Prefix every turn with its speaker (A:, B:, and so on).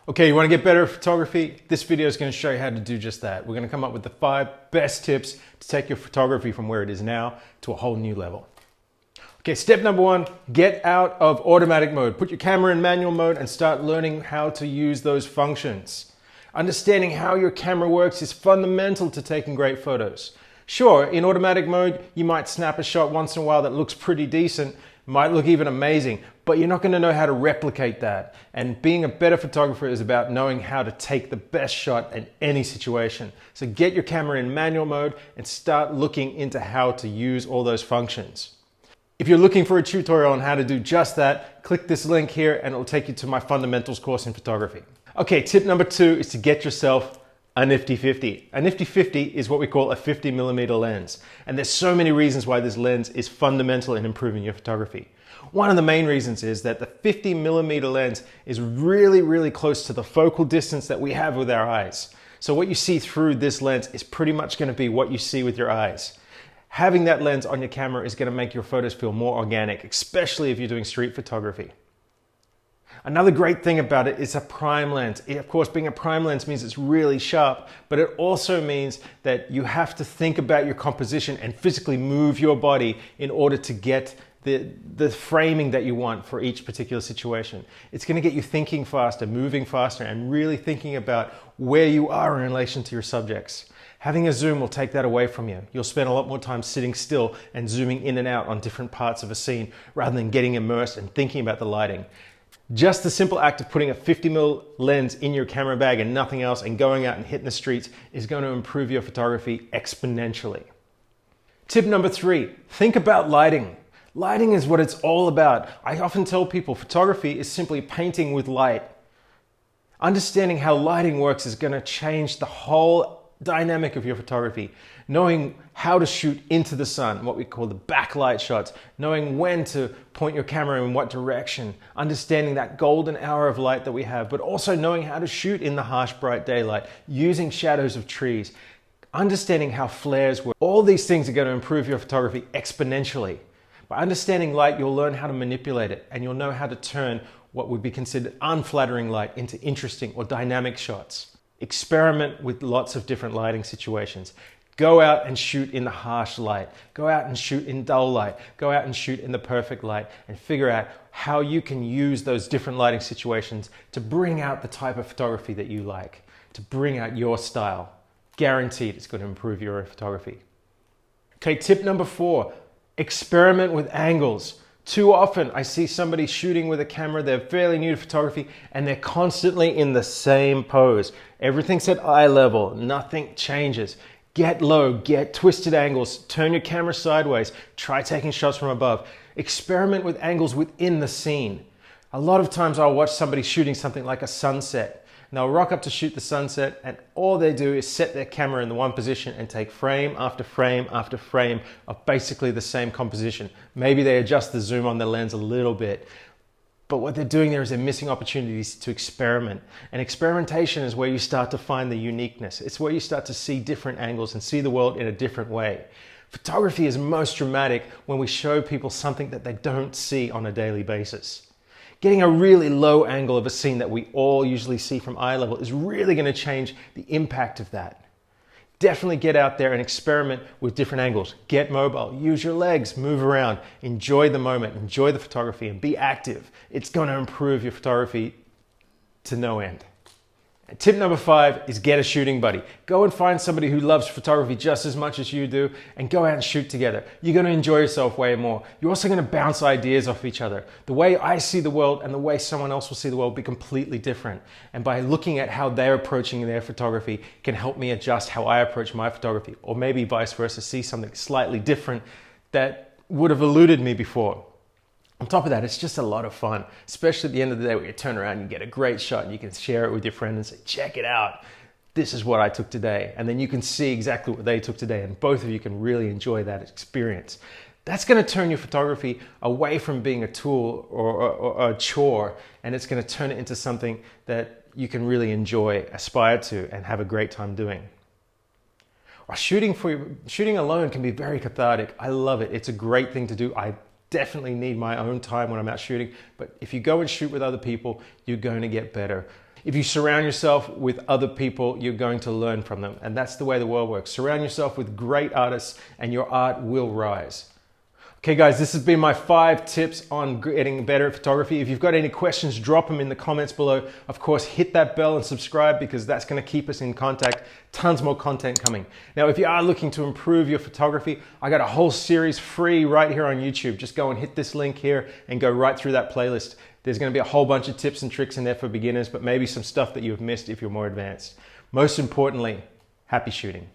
A: Okay, you want to get better at photography? This video is going to show you how to do just that. We're going to come up with the 5 best tips to take your photography from where it is now to a whole new level. Okay, step number 1, get out of automatic mode. Put your camera in manual mode and start learning how to use those functions. Understanding how your camera works is fundamental to taking great photos. Sure, in automatic mode, you might snap a shot once in a while that looks pretty decent, might look even amazing, but you're not going to know how to replicate that. And being a better photographer is about knowing how to take the best shot in any situation. So get your camera in manual mode and start looking into how to use all those functions. If you're looking for a tutorial on how to do just that, click this link here and it'll take you to my fundamentals course in photography. Okay, tip number 2 is to get yourself a nifty 50. A nifty 50 is what we call a 50mm lens. And there's so many reasons why this lens is fundamental in improving your photography. One of the main reasons is that the 50mm lens is really close to the focal distance that we have with our eyes. So what you see through this lens is pretty much going to be what you see with your eyes. Having that lens on your camera is going to make your photos feel more organic, especially if you're doing street photography. Another great thing about it is a prime lens. Of course, being a prime lens means it's really sharp, but it also means that you have to think about your composition and physically move your body in order to get the framing that you want for each particular situation. It's going to get you thinking faster, moving faster, and really thinking about where you are in relation to your subjects. Having a zoom will take that away from you. You'll spend a lot more time sitting still and zooming in and out on different parts of a scene rather than getting immersed and thinking about the lighting. Just the simple act of putting a 50mm lens in your camera bag and nothing else and going out and hitting the streets is going to improve your photography exponentially. Tip number 3, think about lighting. Lighting is what it's all about. I often tell people photography is simply painting with light. Understanding how lighting works is going to change the whole dynamic of your photography. Knowing how to shoot into the sun, what we call the backlight shots, knowing when to point your camera in what direction, understanding that golden hour of light that we have, but also knowing how to shoot in the harsh bright daylight, using shadows of trees, understanding how flares work. All these things are going to improve your photography exponentially. By understanding light, you'll learn how to manipulate it and you'll know how to turn what would be considered unflattering light into interesting or dynamic shots. Experiment with lots of different lighting situations. Go out and shoot in the harsh light. Go out and shoot in dull light. Go out and shoot in the perfect light and figure out how you can use those different lighting situations to bring out the type of photography that you like, to bring out your style. Guaranteed it's going to improve your photography. Okay, tip number 4, experiment with angles. Too often I see somebody shooting with a camera, they're fairly new to photography, and they're constantly in the same pose. Everything's at eye level, nothing changes. Get low, get twisted angles, turn your camera sideways, try taking shots from above. Experiment with angles within the scene. A lot of times I'll watch somebody shooting something like a sunset. And they'll rock up to shoot the sunset and all they do is set their camera in the one position and take frame after frame after frame of basically the same composition. Maybe they adjust the zoom on the lens a little bit. But what they're doing there is they're missing opportunities to experiment. And experimentation is where you start to find the uniqueness. It's where you start to see different angles and see the world in a different way. Photography is most dramatic when we show people something that they don't see on a daily basis. Getting a really low angle of a scene that we all usually see from eye level is really going to change the impact of that. Definitely get out there and experiment with different angles. Get mobile, use your legs, move around, enjoy the moment, enjoy the photography and be active. It's going to improve your photography to no end. And tip number 5 is get a shooting buddy. Go and find somebody who loves photography just as much as you do and go out and shoot together. You're going to enjoy yourself way more. You're also going to bounce ideas off each other. The way I see the world and the way someone else will see the world will be completely different. And by looking at how they're approaching their photography can help me adjust how I approach my photography, or maybe vice versa, see something slightly different that would have eluded me before. On top of that, it's just a lot of fun, especially at the end of the day where you turn around and you get a great shot and you can share it with your friend and say, check it out. This is what I took today. And then you can see exactly what they took today and both of you can really enjoy that experience. That's going to turn your photography away from being a tool or a chore, and it's going to turn it into something that you can really enjoy, aspire to, and have a great time doing. Shooting alone can be very cathartic. I love it. It's a great thing to do. I definitely need my own time when I'm out shooting, but if you go and shoot with other people, you're going to get better. If you surround yourself with other people, you're going to learn from them. And that's the way the world works. Surround yourself with great artists and your art will rise. Okay guys, this has been my 5 tips on getting better at photography. If you've got any questions, drop them in the comments below. Of course, hit that bell and subscribe because that's going to keep us in contact. Tons more content coming. Now, if you are looking to improve your photography, I got a whole series free right here on YouTube. Just go and hit this link here and go right through that playlist. There's going to be a whole bunch of tips and tricks in there for beginners, but maybe some stuff that you've missed if you're more advanced. Most importantly, happy shooting.